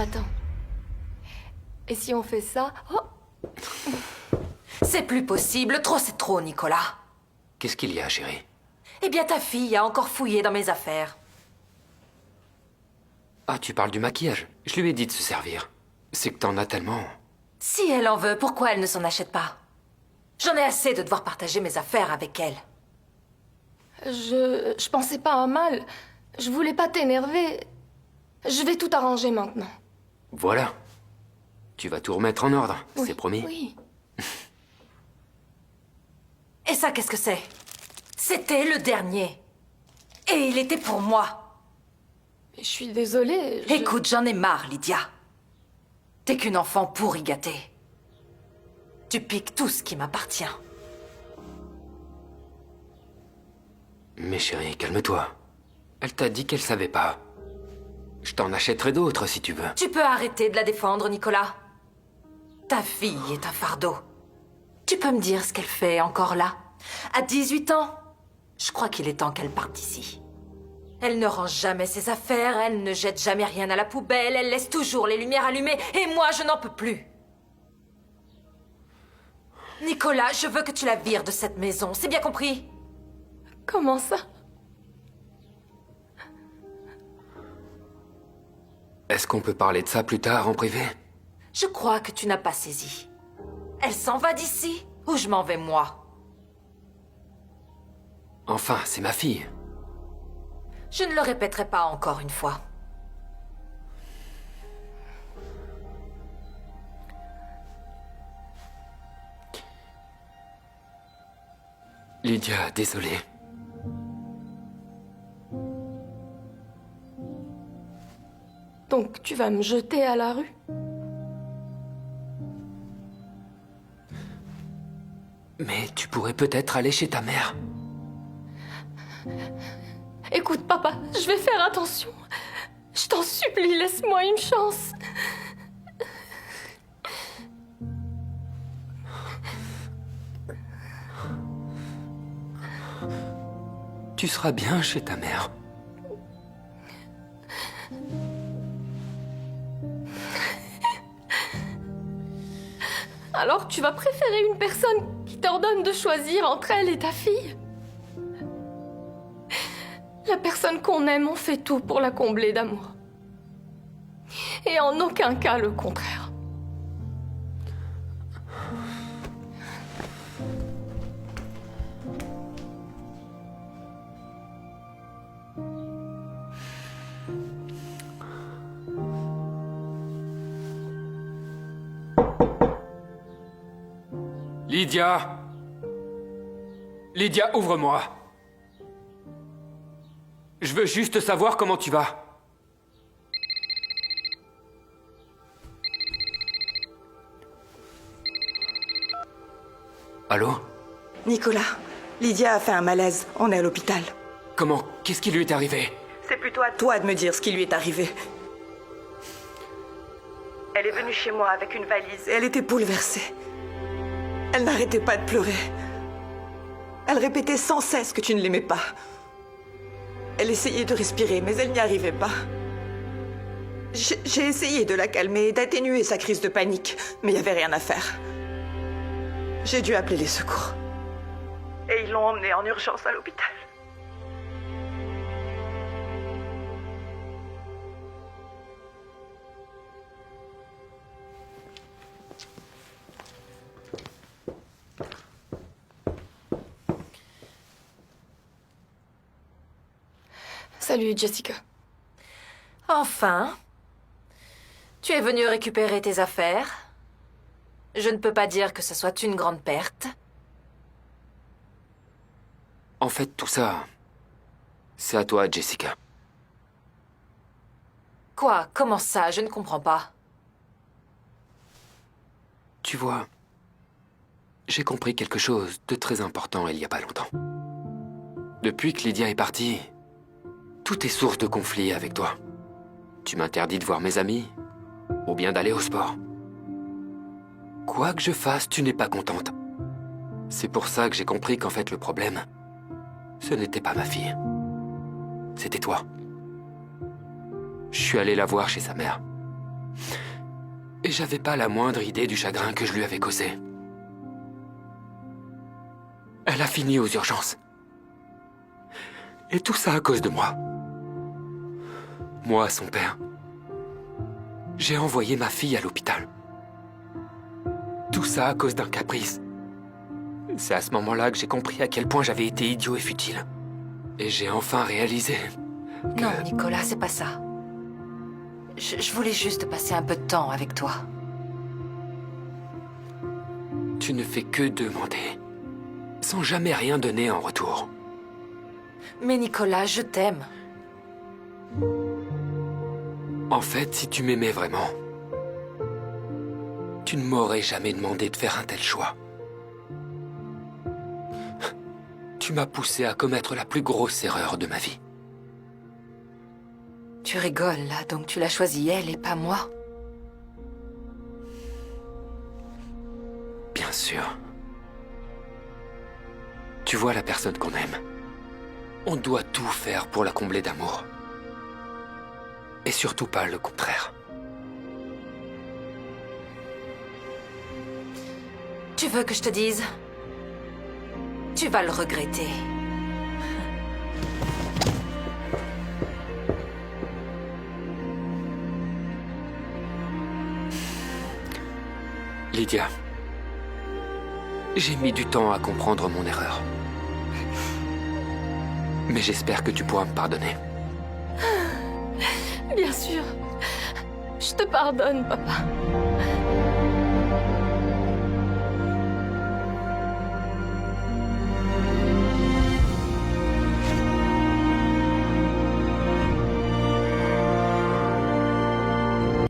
attends. Et si on fait ça... Oh, C'est plus possible, trop c'est trop, Nicolas. Qu'est-ce qu'il y a, chérie? Eh bien, ta fille a encore fouillé dans mes affaires. Ah, tu parles du maquillage. Je lui ai dit de se servir. C'est que t'en as tellement... Si elle en veut, pourquoi elle ne s'en achète pas? J'en ai assez de devoir partager mes affaires avec elle. je pensais pas à mal. Je voulais pas t'énerver. Je vais tout arranger maintenant. Voilà. Tu vas tout remettre en ordre, Oui, c'est promis. Oui. Et ça, qu'est-ce que c'est? C'était le dernier. Et il était pour moi. Je suis désolée. Écoute, j'en ai marre, Lydia. T'es qu'une enfant pourri gâtée. Tu piques tout ce qui m'appartient. Mais chérie, calme-toi. Elle t'a dit qu'elle savait pas. Je t'en achèterai d'autres si tu veux. Tu peux arrêter de la défendre, Nicolas. Ta fille est un fardeau. Tu peux me dire ce qu'elle fait encore là? À 18 ans, je crois qu'il est temps qu'elle parte d'ici. Elle ne range jamais ses affaires, elle ne jette jamais rien à la poubelle, elle laisse toujours les lumières allumées, et moi, je n'en peux plus. Nicolas, je veux que tu la vires de cette maison, c'est bien compris? Comment ça? Est-ce qu'on peut parler de ça plus tard, en privé? Je crois que tu n'as pas saisi. Elle s'en va d'ici, ou je m'en vais moi? Enfin, c'est ma fille. Je ne le répéterai pas encore une fois. Lydia, désolé. Donc tu vas me jeter à la rue? Mais tu pourrais peut-être aller chez ta mère. Écoute, papa, je vais faire attention. Je t'en supplie, laisse-moi une chance. Tu seras bien chez ta mère. Alors tu vas préférer une personne qui t'ordonne de choisir entre elle et ta fille? La personne qu'on aime, on fait tout pour la combler d'amour. Et en aucun cas le contraire. Lydia! Lydia, ouvre-moi! Je veux juste savoir comment tu vas. Allô? Nicolas, Lydia a fait un malaise. On est à l'hôpital. Comment? Qu'est-ce qui lui est arrivé? C'est plutôt à toi de me dire ce qui lui est arrivé. Elle est venue chez moi avec une valise et elle était bouleversée. Elle n'arrêtait pas de pleurer. Elle répétait sans cesse que tu ne l'aimais pas. Elle essayait de respirer, mais elle n'y arrivait pas. J'ai essayé de la calmer, d'atténuer sa crise de panique, mais il n'y avait rien à faire. J'ai dû appeler les secours. Et ils l'ont emmenée en urgence à l'hôpital. Salut, Jessica. Enfin, tu es venue récupérer tes affaires. Je ne peux pas dire que ce soit une grande perte. En fait, tout ça, c'est à toi, Jessica. Quoi? Comment ça? Je ne comprends pas. Tu vois, j'ai compris quelque chose de très important il y a pas longtemps. Depuis que Lydia est partie, tout est source de conflit avec toi. Tu m'interdis de voir mes amis, ou bien d'aller au sport. Quoi que je fasse, tu n'es pas contente. C'est pour ça que j'ai compris qu'en fait le problème, ce n'était pas ma fille. C'était toi. Je suis allé la voir chez sa mère. Et j'avais pas la moindre idée du chagrin que je lui avais causé. Elle a fini aux urgences. Et tout ça à cause de moi. Moi, son père. J'ai envoyé ma fille à l'hôpital. Tout ça à cause d'un caprice. C'est à ce moment-là que j'ai compris à quel point j'avais été idiot et futile. Et j'ai enfin réalisé que... Non, Nicolas, c'est pas ça. Je voulais juste passer un peu de temps avec toi. Tu ne fais que demander, sans jamais rien donner en retour. Mais Nicolas, je t'aime. En fait, si tu m'aimais vraiment, tu ne m'aurais jamais demandé de faire un tel choix. Tu m'as poussé à commettre la plus grosse erreur de ma vie. Tu rigoles, là, donc tu l'as choisi elle et pas moi? Bien sûr. Tu vois la personne qu'on aime. On doit tout faire pour la combler d'amour. Et surtout pas le contraire. Tu veux que je te dise? Tu vas le regretter. Lydia, j'ai mis du temps à comprendre mon erreur. Mais j'espère que tu pourras me pardonner. Bien sûr. Je te pardonne, papa.